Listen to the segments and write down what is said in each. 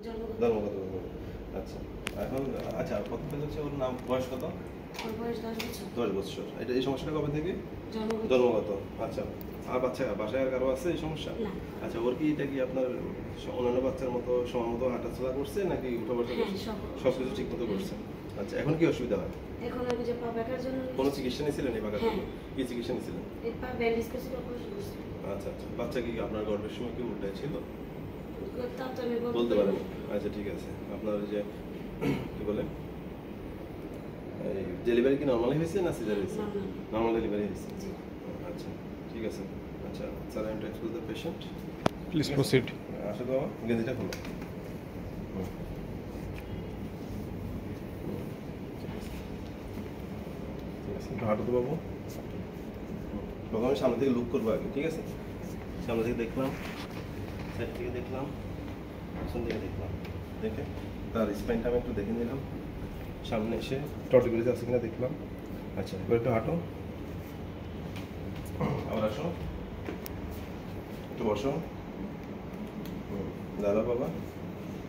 জন্মগত। আচ্ছা এখন আচ্ছা কথা হচ্ছে ওর নাম বয়স কত? ওর বয়স 10 বছর। 10 বছর। এটা এই সমস্যাটা কবে থেকে? জন্মগত। আচ্ছা আর বাসায় আর কারো আছে এই সমস্যা? না। আচ্ছা ওর কি এটা কি আপনার অন্যান্য বাচ্চার মতো সময় মতো হাঁটাচলা করছে নাকি উঠা বসা করছে? সবকিছু ঠিক মতো করছে। আচ্ছা এখন কি অসুবিধা হয়? এখন আমি যে পা ব্যাকার জন্য কোনো চিকিৎসা নিয়েছিলেন এই বাঁকার জন্য? কি চিকিৎসা নিয়েছিলেন? এই পা ব্যান্ডেজ করছি, অপারেশন করছি। আচ্ছা আচ্ছা বাচ্চা কি আপনার গর্ভের সময় কি উল্টায় ছিল? তা তো আমি বলতে পারেন। আচ্ছা ঠিক আছে আপনার যে কি বলে এই ডেলিভারি কি নরমালি হয়েছে না সিজার হয়েছে? নরমাল ডেলিভারি হয়েছে। আচ্ছা ঠিক আছে। আচ্ছা sir I am two expose the patient. Please proceed. আসো বাবা গেঞ্জিটা খোলো। একটু হাঁটো তো বাবু। প্রথমে সামনে থেকে লুক করবো আগে, ঠিক আছে? সামনে থেকে দেখলাম, সাইড থেকে দেখলাম, পিছন থেকে দেখলাম, দেখে তার স্পাইনটা আমি একটু দেখে নিলাম, সামনে এসে টর্টিগুলিতে আছে কিনা দেখলাম। আচ্ছা এবার একটু হাঁটো, আবার আসো, একটু বসো, দাদা বাবা।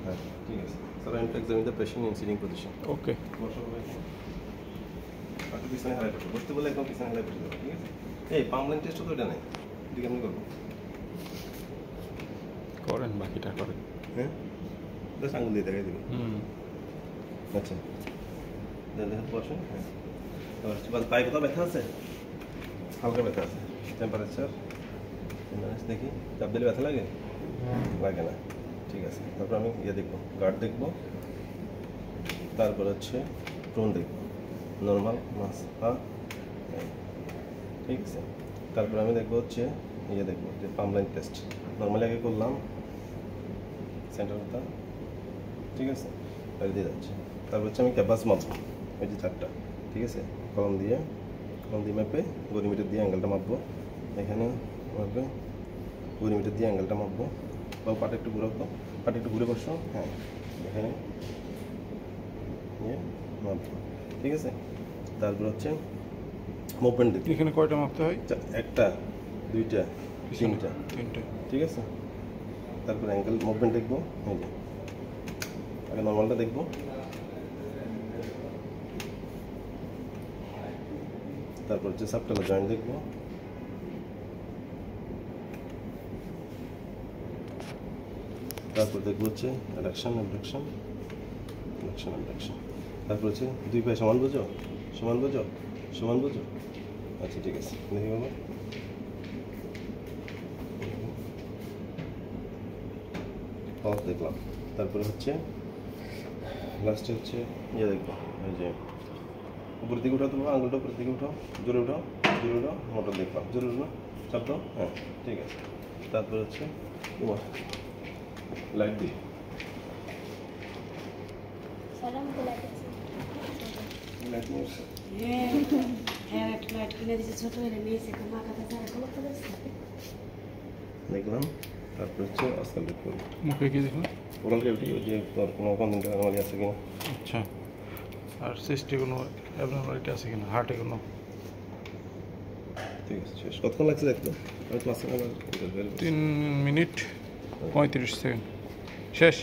হ্যাঁ ঠিক আছে sir I am to examine the patient in sitting position. Okay বসো বাবা, একটু পিছনে হালাই করবো, বসতে বলে একদম পিছনে হালাই করতে যাবো, ঠিক আছে? এই পামলাইন টেস্টও তো এটা নেই, এটা কেমনি করবো? করেন, বাকিটা করেন। হ্যাঁ জাস্ট আঙুল দিয়ে দেখাই দেবে। আচ্ছা দেখে বসুন। হ্যাঁ এবার পায়ে কোথাও ব্যথা আছে? হালকা ব্যথা আছে। টেম্পারেচার দেখি, চাপ দিলে ব্যথা লাগে? লাগে না, ঠিক আছে। তারপর আমি দেখবো, গার্ড দেখবো, তারপর হচ্ছে টোন দেখবো, নর্মাল মাস পা, ঠিক আছে। তারপর আমি দেখবো হচ্ছে দেখবো যে পামলাইন টেস্ট, নর্মালি আগে করলাম সেন্টারটা, ঠিক আছে, আগে দিয়ে যাচ্ছে। তারপর হচ্ছে আমি ক্যাপাস মাপবো, ওই যে 4টা, ঠিক আছে, কলম দিয়ে মাপে গরিমিটার দিয়ে অ্যাঙ্গেলটা মাপবো, এখানে মাপবে গরিমিটার দিয়ে অ্যাঙ্গেলটা মাপবো। বা পাটা একটু ঘুরে তো, পাটা একটু ঘুরে বসো, হ্যাঁ এখানে মাপবো, ঠিক আছে। তারপর হচ্ছে মুভমেন্ট দেখি, এখানে কয়টা মাপতে হয়? 1টা 2টা 3টা, ঠিক আছে। তারপর অ্যাঙ্গেল মুভমেন্ট দেখবো, এই যে আগে নর্মালটা দেখবো, তারপর হচ্ছে সাবটালা জয়েন্ট দেখবো, তারপর দেখবো হচ্ছে অ্যাডাকশন অ্যাবডাকশন, তারপর হচ্ছে 2 পায়ে সমান বোঝো, আচ্ছা ঠিক আছে। দেখি বাবা, দেখলাম। তারপরে হচ্ছে লাস্টে হচ্ছে দেখবো, এই যে উপরের দিকে উঠাও, তোমার আঙুলটা উপরের দিকে উঠাও, জোরে উঠাও, মোটর দেখলাম, জোরে উঠো, চাপ দাও, হ্যাঁ ঠিক আছে। তারপর হচ্ছে তোমার লাইট দিই, দেখলাম। তারপর হচ্ছে আজকাল দেখবো মুখে কি দেখুন, ওরাল ক্যাভিটি, ওই যে তোর কোনো কন্টেন্ট অ্যানোমালি আছে কিনা। আচ্ছা, আর চেস্টে কোনো অ্যাবনর্মালিটি আছে কিনা, হার্টে কোনো? ঠিক আছে শেষ। কতক্ষণ লাগছে দেখতে? আমি ক্লাসে 3 মিনিট 35 সেকেন্ড। শেষ।